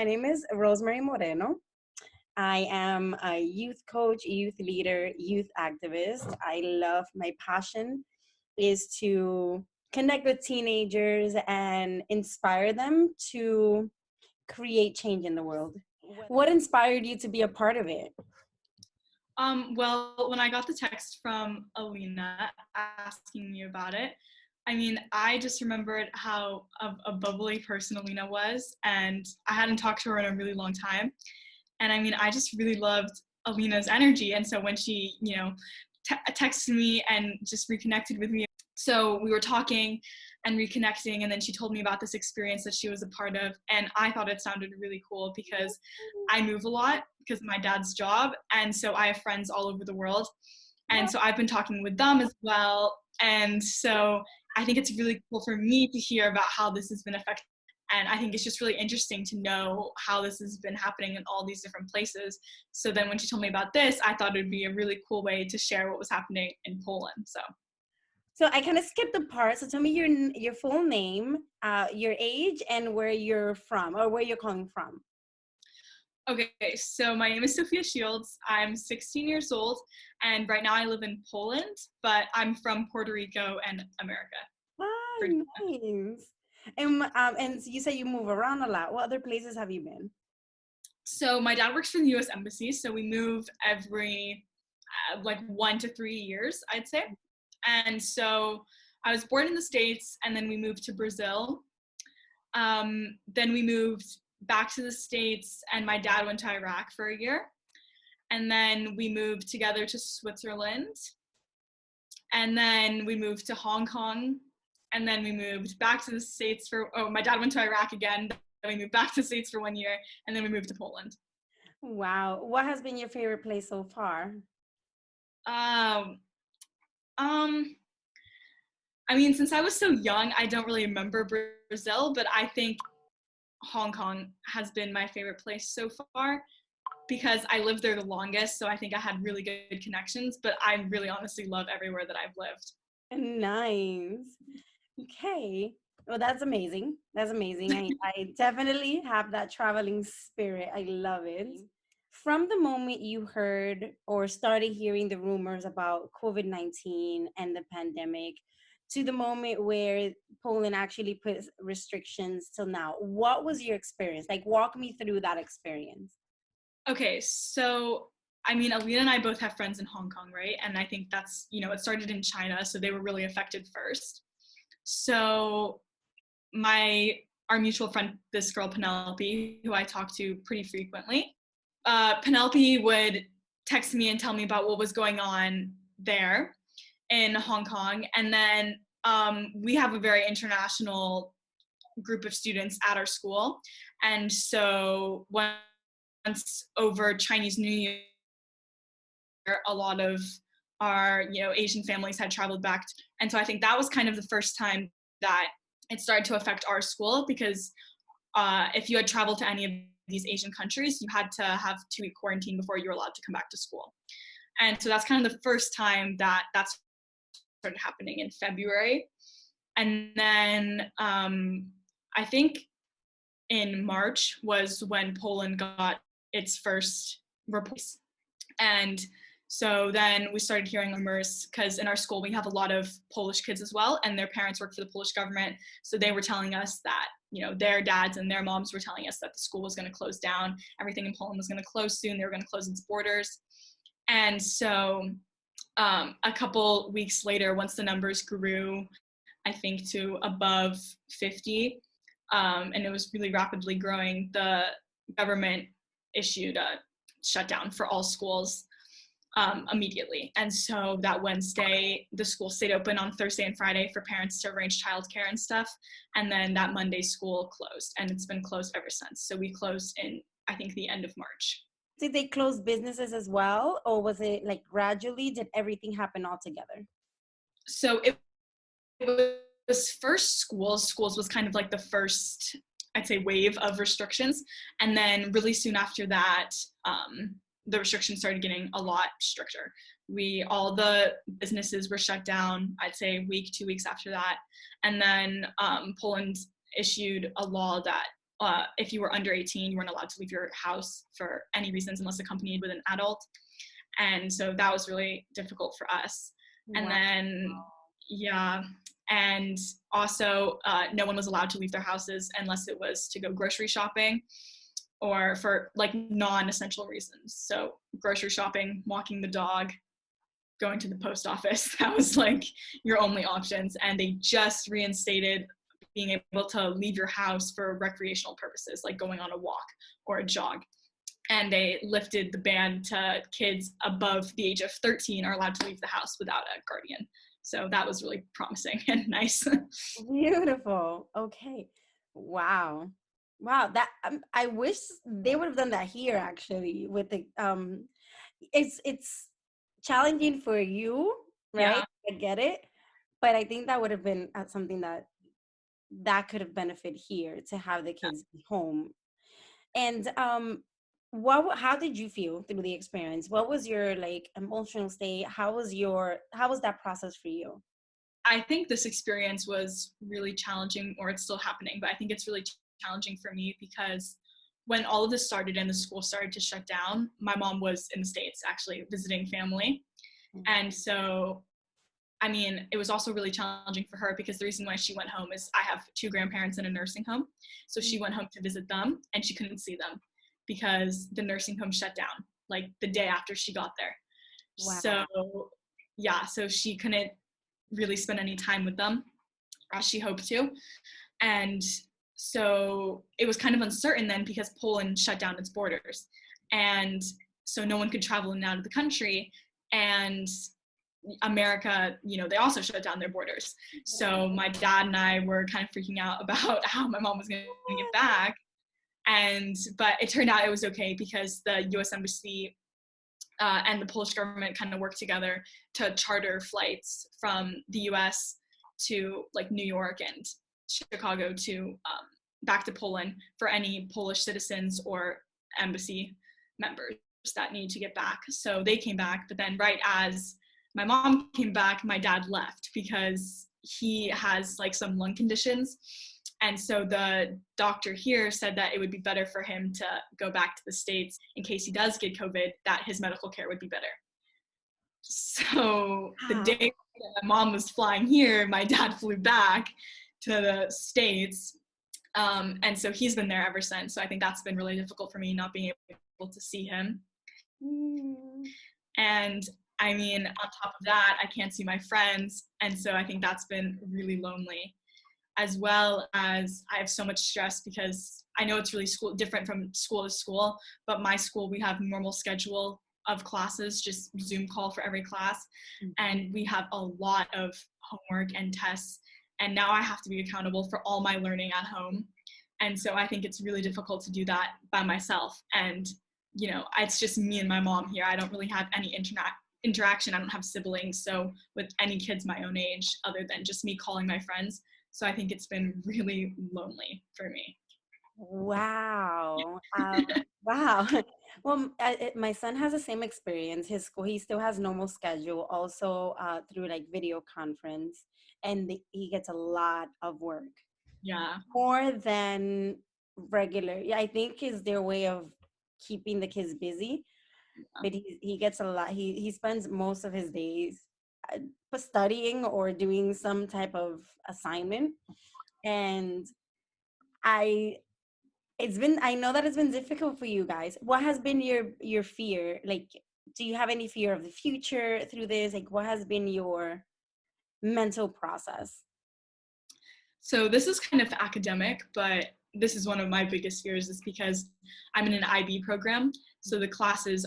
My name is Rossmery Moreno. I am a youth coach, youth leader, youth activist. My passion is to connect with teenagers and inspire them to create change in the world. What inspired you to be a part of it? Well, when I got the text from Alina asking me about it, I just remembered how a bubbly person Alina was, and I hadn't talked to her in a really long time. And I just really loved Alina's energy. And so when she, texted me and just reconnected with me, so we were talking and reconnecting, and then she told me about this experience that she was a part of, and I thought it sounded really cool because I move a lot because of my dad's job, and so I have friends all over the world, and so I've been talking with them as well, and so I think it's really cool for me to hear about how this has been affecting, and I think it's just really interesting to know how this has been happening in all these different places. So then when she told me about this, I thought it would be a really cool way to share what was happening in Poland. So I kind of skipped the part. So tell me your full name, your age, and where you're from, or where you're calling from. Okay, so my name is Sophia Shields. I'm 16 years old, and right now I live in Poland, but I'm from Puerto Rico and America. Ah, nice. And you say you move around a lot. What other places have you been? So my dad works for the U.S. Embassy, so we move every like 1 to 3 years, I'd say. And so I was born in the States, and then we moved to Brazil. Then we moved back to the States, and my dad went to Iraq for a year. And then we moved together to Switzerland. And then we moved to Hong Kong. And then we moved back to the States my dad went to Iraq again. Then we moved back to the States for 1 year, and then we moved to Poland. Wow. What has been your favorite place so far? Since I was so young, I don't really remember Brazil, but I think Hong Kong has been my favorite place so far because I lived there the longest, so I think I had really good connections, but I really honestly love everywhere that I've lived. Nice. Okay. Well, that's amazing. That's amazing. I definitely have that traveling spirit. I love it. From the moment you heard or started hearing the rumors about COVID-19 and the pandemic to the moment where Poland actually put restrictions till now, what was your experience? Like, walk me through that experience. Okay, so Alina and I both have friends in Hong Kong, right? And I think that's, it started in China, so they were really affected first. So our mutual friend, this girl, Penelope, who I talk to pretty frequently, Penelope would text me and tell me about what was going on there in Hong Kong. And then we have a very international group of students at our school. And so once over Chinese New Year, a lot of our, Asian families had traveled back. And so I think that was kind of the first time that it started to affect our school because if you had traveled to any of these Asian countries, you had to have 2-week quarantine before you were allowed to come back to school. And so that's kind of the first time that started happening in February. And then I think in March was when Poland got its first reports. And so then we started hearing rumors because in our school we have a lot of Polish kids as well, and their parents work for the Polish government. So they were telling us that, their dads and their moms were telling us that the school was going to close down. Everything in Poland was going to close soon. They were going to close its borders. And so a couple weeks later, once the numbers grew, I think to above 50, and it was really rapidly growing, the government issued a shutdown for all schools immediately. And so that Wednesday, the school stayed open on Thursday and Friday for parents to arrange childcare and stuff. And then that Monday, school closed, and it's been closed ever since. So we closed in, I think, the end of March. Did they close businesses as well? Or was it like gradually? Did everything happen all together? So it was first schools. Schools was kind of like the first, I'd say, wave of restrictions. And then really soon after that, the restrictions started getting a lot stricter. All the businesses were shut down, I'd say a week, 2 weeks after that. And then Poland issued a law that if you were under 18, you weren't allowed to leave your house for any reasons unless accompanied with an adult. And so that was really difficult for us. And Wow. then, yeah. And also, no one was allowed to leave their houses unless it was to go grocery shopping or for like non-essential reasons. So grocery shopping, walking the dog, going to the post office, that was like your only options. And they just reinstated being able to leave your house for recreational purposes, like going on a walk or a jog. And they lifted the ban to kids above the age of 13 are allowed to leave the house without a guardian. So that was really promising and nice. Beautiful. Okay. Wow. Wow. That I wish they would have done that here actually with the it's challenging for you, right? Yeah. I get it. But I think that would have been something that could have benefited here to have the kids be home. And how did you feel through the experience? What was your like emotional state? How was that process for you? I think this experience was really challenging, or it's still happening, but I think it's really challenging for me because when all of this started and the school started to shut down, my mom was in the States actually visiting family. Mm. And so, I mean, it was also really challenging for her because the reason why she went home is I have two grandparents in a nursing home. So she went home to visit them and she couldn't see them because the nursing home shut down like the day after she got there. So, Wow. yeah, so she couldn't really spend any time with them as she hoped to. And so it was kind of uncertain then because Poland shut down its borders. And so no one could travel in and out of the country. And America, they also shut down their borders. So my dad and I were kind of freaking out about how my mom was going to get back. But it turned out it was okay because the US Embassy and the Polish government kind of worked together to charter flights from the US to like New York and Chicago to back to Poland for any Polish citizens or embassy members that need to get back. So they came back, but then right as my mom came back, my dad left because he has like some lung conditions. And so the doctor here said that it would be better for him to go back to the States in case he does get COVID, that his medical care would be better. So the Wow. day that my mom was flying here, my dad flew back to the States. And so he's been there ever since. So I think that's been really difficult for me not being able to see him. Mm. And I mean, on top of that, I can't see my friends. And so I think that's been really lonely, as well as I have so much stress because I know it's really different from school to school, but my school, we have normal schedule of classes, just Zoom call for every class. And we have a lot of homework and tests. And now I have to be accountable for all my learning at home. And so I think it's really difficult to do that by myself. And, it's just me and my mom here. I don't really have any interaction. I don't have siblings. So with any kids my own age, other than just me calling my friends. So I think it's been really lonely for me. Wow. Wow. Well, my son has the same experience. His school, he still has normal schedule, also through like video conference, and he gets a lot of work, Yeah. more than regular. Yeah, I think is their way of keeping the kids busy, but he gets a lot. He spends most of his days studying or doing some type of assignment, and I I know that it's been difficult for you guys. What has been your fear? Like, do you have any fear of the future through this? Like, what has been your mental process? So this is kind of academic, but this is one of my biggest fears is because I'm in an IB program. So the classes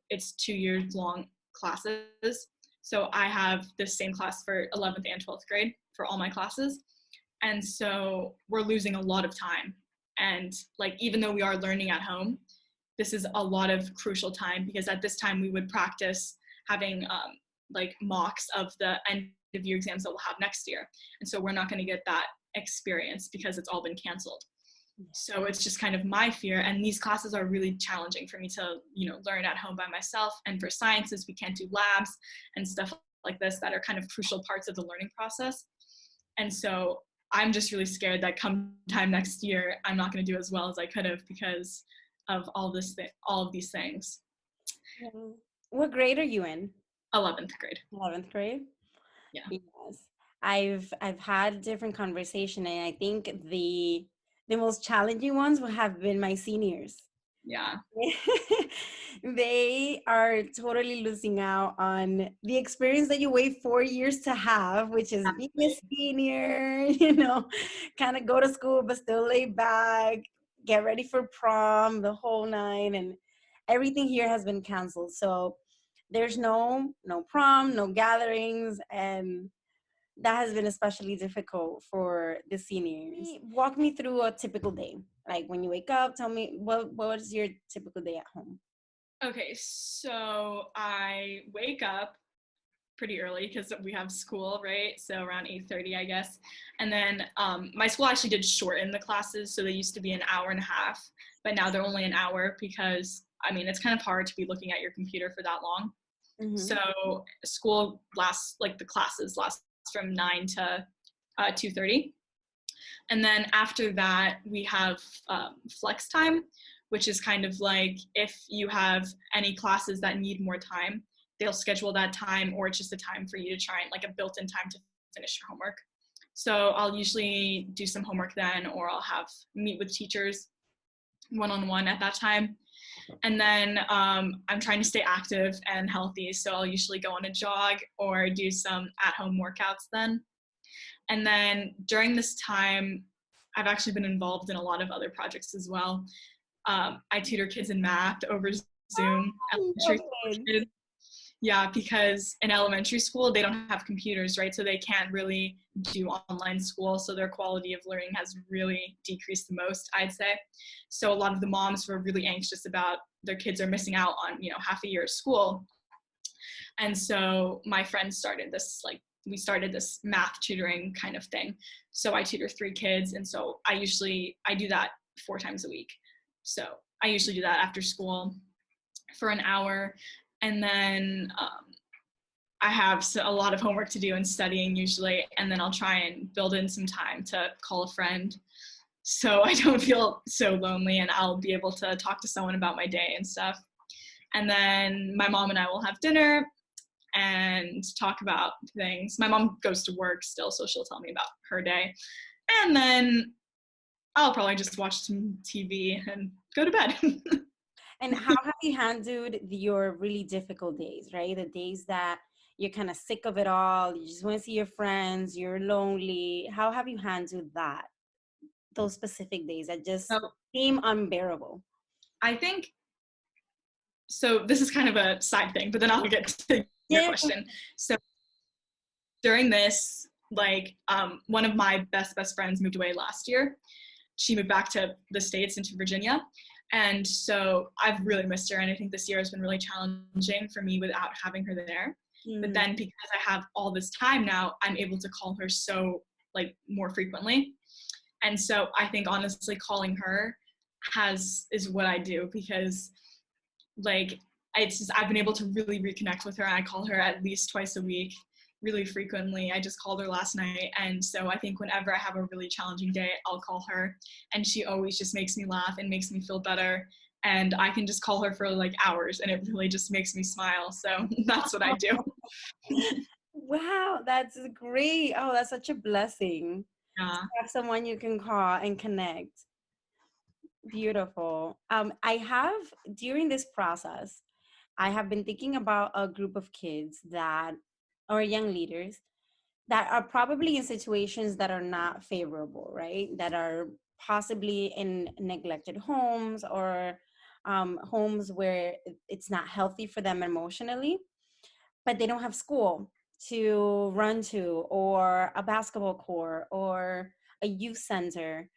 it's 2 years long classes. So I have the same class for 11th and 12th grade for all my classes. And so we're losing a lot of time. And like, even though we are learning at home, this is a lot of crucial time because at this time we would practice having like mocks of the end of year exams that we'll have next year. And so we're not going to get that experience because it's all been canceled. So it's just kind of my fear. And these classes are really challenging for me to, learn at home by myself. And for sciences, we can't do labs and stuff like this that are kind of crucial parts of the learning process. And so I'm just really scared that come time next year, I'm not going to do as well as I could have because of all of these things. Yeah. What grade are you in? 11th grade. 11th grade? Yeah. Yes. I've had different conversation, and I think the most challenging ones will have been my seniors. Yeah. They are totally losing out on the experience that you wait 4 years to have, which is being a senior, kind of go to school but still lay back, get ready for prom, the whole nine, and everything here has been canceled. So there's no prom, no gatherings, and that has been especially difficult for the seniors. Walk me through a typical day. Like when you wake up, tell me what is your typical day at home? Okay, so I wake up pretty early because we have school, right? So around 8:30, I guess. And then my school actually did shorten the classes, so they used to be an hour and a half, but now they're only an hour because I mean it's kind of hard to be looking at your computer for that long. Mm-hmm. So school lasts like the classes last from 9 to 2:30. And then after that, we have flex time, which is kind of like if you have any classes that need more time, they'll schedule that time, or it's just a time for you to try and like a built-in time to finish your homework. So I'll usually do some homework then, or I'll have meet with teachers one-on-one at that time. And then I'm trying to stay active and healthy. So I'll usually go on a jog or do some at-home workouts then. And then during this time, I've actually been involved in a lot of other projects as well. I tutor kids in math over Zoom, elementary school kids. Yeah, because in elementary school, they don't have computers, right? So they can't really do online school. So their quality of learning has really decreased the most, I'd say. So a lot of the moms were really anxious about their kids are missing out on, half a year of school. And so my friend started this, we started this math tutoring kind of thing. So I tutor 3 kids. And so I do that 4 times a week. So I usually do that after school for an hour. And then I have a lot of homework to do and studying usually. And then I'll try and build in some time to call a friend so I don't feel so lonely, and I'll be able to talk to someone about my day and stuff. And then my mom and I will have dinner and talk about things. My mom goes to work still, so she'll tell me about her day. And then I'll probably just watch some TV and go to bed. And how have you handled your really difficult days, right? The days that you're kind of sick of it all, you just want to see your friends, you're lonely. How have you handled that? Those specific days that just So seem unbearable. I think, so this is kind of a side thing, but then I'll get to your question. So during this, one of my best friends moved away last year. She moved back to the States, into Virginia. And so I've really missed her. And I think this year has been really challenging for me without having her there. Mm-hmm. But then because I have all this time now, I'm able to call her so more frequently. And so I think honestly calling her is what I do, because it's just, I've been able to really reconnect with her. I call her at least twice a week, really frequently. I just called her last night. And so I think whenever I have a really challenging day, I'll call her, and she always just makes me laugh and makes me feel better. And I can just call her for hours, and it really just makes me smile. So that's what I do. Wow, that's great. Oh, that's such a blessing. Yeah. To have someone you can call and connect. Beautiful. I have, during this process, I have been thinking about a group of kids or young leaders that are probably in situations that are not favorable, right? That are possibly in neglected homes, or homes where it's not healthy for them emotionally, but they don't have school to run to, or a basketball court, or a youth center.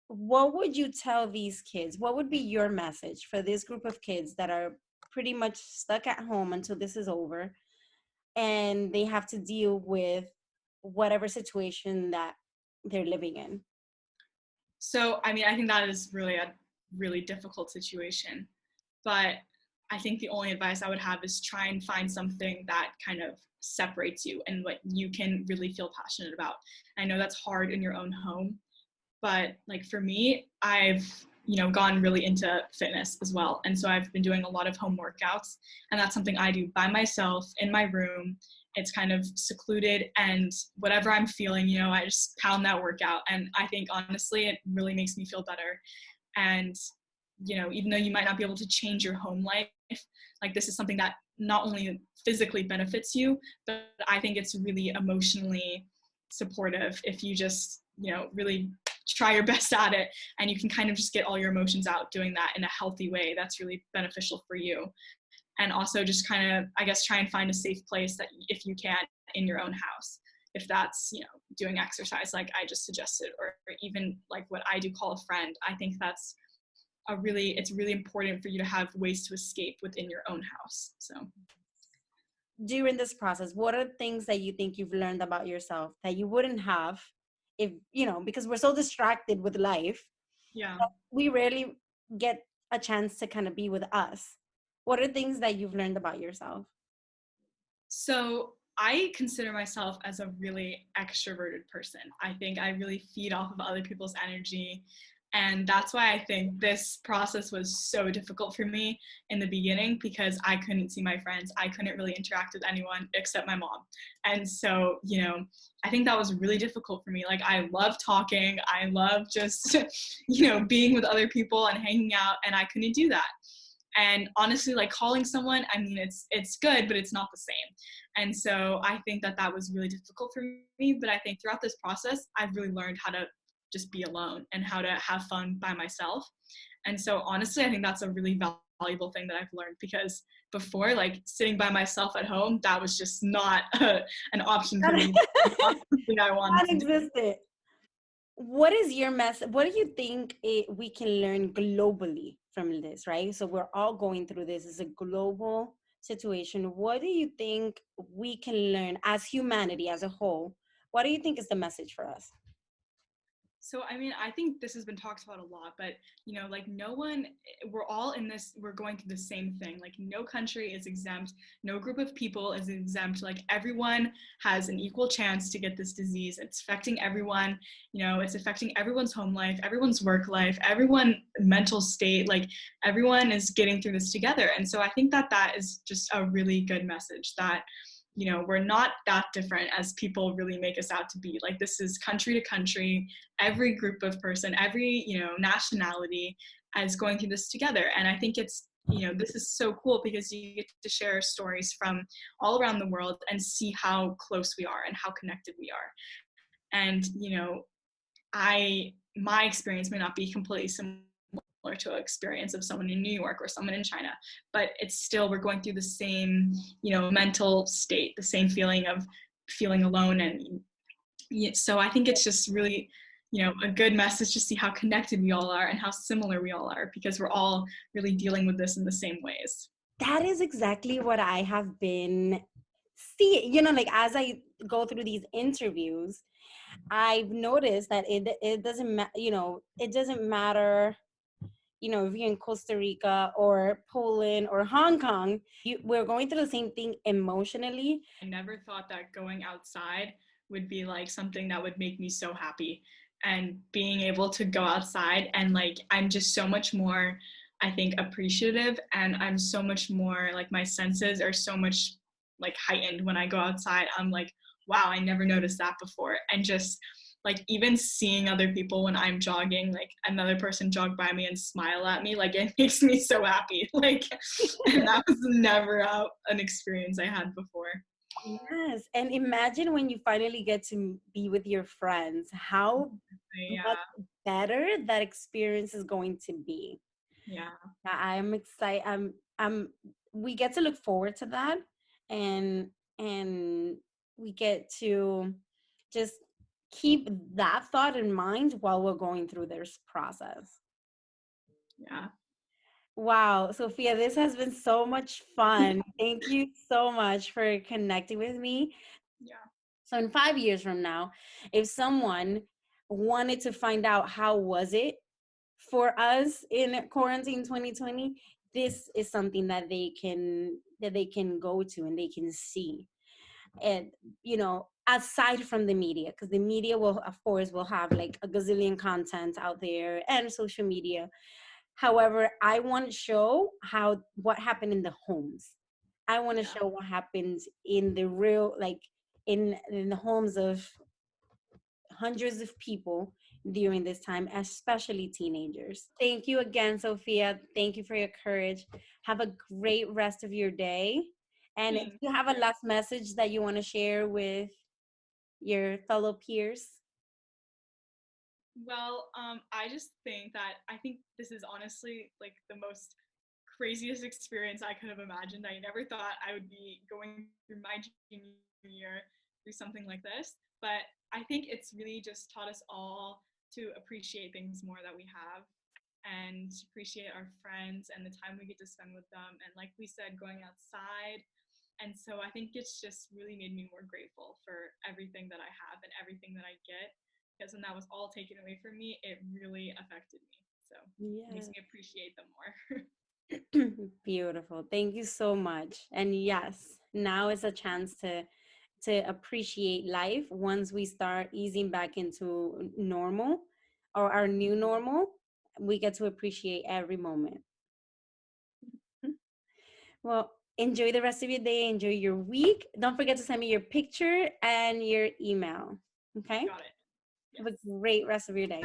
What would you tell these kids? What would be your message for this group of kids that are pretty much stuck at home until this is over, and they have to deal with whatever situation that they're living in? So, I mean, I think that is really a really difficult situation. But I think the only advice I would have is try and find something that kind of separates you and what you can really feel passionate about. I know that's hard in your own home, but like for me, I've gone really into fitness as well, and so I've been doing a lot of home workouts, and that's something I do by myself in my room. It's kind of secluded, and whatever I'm feeling, I just pound that workout, and I think honestly it really makes me feel better. And even though you might not be able to change your home life, like this is something that not only physically benefits you, but I think it's really emotionally supportive if you just really try your best at it, and you can kind of just get all your emotions out doing that in a healthy way. That's really beneficial for you. And also just kind of, I guess, try and find a safe place that if you can in your own house, if that's doing exercise like I just suggested, or even like what I do, call a friend. I think that's it's really important for you to have ways to escape within your own house. So during this process, what are things that you think you've learned about yourself that you wouldn't have if, because we're so distracted with life, yeah. we rarely get a chance to kind of be with us. What are things that you've learned about yourself? So I consider myself as a really extroverted person. I think I really feed off of other people's energy. And that's why I think this process was so difficult for me in the beginning, because I couldn't see my friends. I couldn't really interact with anyone except my mom. And so, I think that was really difficult for me. Like, I love talking. I love just, being with other people and hanging out. And I couldn't do that. And honestly, like calling someone, I mean, it's good, but it's not the same. And so I think that was really difficult for me. But I think throughout this process, I've really learned how to just be alone and how to have fun by myself. And so honestly, I think that's a really valuable thing that I've learned, because before, like sitting by myself at home, that was just not an option for me. Not something I wanted to do. Non-existent. What is your message? What do you think we can learn globally from this, right? So we're all going through this. It's a global situation. What do you think we can learn as humanity as a whole? What do you think is the message for us? So, I mean, I think this has been talked about a lot, but, like no one, we're all in this, we're going through the same thing. Like no country is exempt. No group of people is exempt. Like everyone has an equal chance to get this disease. It's affecting everyone, it's affecting everyone's home life, everyone's work life, everyone's mental state. Like everyone is getting through this together. And so I think that is just a really good message, that we're not that different as people really make us out to be. Like this is country to country, every group of person, every, nationality is going through this together. And I think it's, this is so cool because you get to share stories from all around the world and see how close we are and how connected we are. And, my experience may not be completely similar to an experience of someone in New York or someone in China, but it's still, we're going through the same, mental state, the same feeling of feeling alone. And so I think it's just really, a good message to see how connected we all are and how similar we all are, because we're all really dealing with this in the same ways. That is exactly what I have been seeing, like as I go through these interviews, I've noticed that it doesn't it doesn't matter, if you're in Costa Rica or Poland or Hong Kong, we're going through the same thing emotionally. I never thought that going outside would be like something that would make me so happy, and being able to go outside, and like I'm just so much more, I think, appreciative, and I'm so much more like my senses are so much like heightened when I go outside. I'm like, wow, I never noticed that before. And just like even seeing other people when I'm jogging, like another person jog by me and smile at me, like it makes me so happy. Like, and that was never an experience I had before. Yes, and imagine when you finally get to be with your friends, how much Yeah, better that experience is going to be. yeah, I'm excited. We get to look forward to that, and and we get to just keep that thought in mind while we're going through this process. yeah, Wow, Sophia, this has been so much fun. Thank you so much for connecting with me. yeah. So in 5 years from now, if someone wanted to find out how was it for us in quarantine 2020, this is something that they can go to and they can see. and aside from the media, because the media will of course will have like a gazillion content out there and social media. However, I want to show how what happened in the homes. I want to Yeah. show what happens in the real, like in the homes of hundreds of people during this time, especially teenagers. Thank you again, Sophia. Thank you for your courage. Have a great rest of your day. And if Thank you have a you. last message that you want to share with your fellow peers. Well, I just think that I think this is honestly like the most craziest experience I could have imagined. I never thought I would be going through my junior year through something like this, but I think it's really just taught us all to appreciate things more that we have and appreciate our friends and the time we get to spend with them. And like we said, going outside. And so I think it's just really made me more grateful for everything that I have and everything that I get. Because when that was all taken away from me, it really affected me. So it makes Yeah. me appreciate them more. Beautiful. Thank you so much. And yes, now is a chance to appreciate life once we start easing back into normal or our new normal. We get to appreciate every moment. Well, enjoy the rest of your day, enjoy your week. Don't forget to send me your picture and your email. Okay? Got it. Have a Yes. great rest of your day.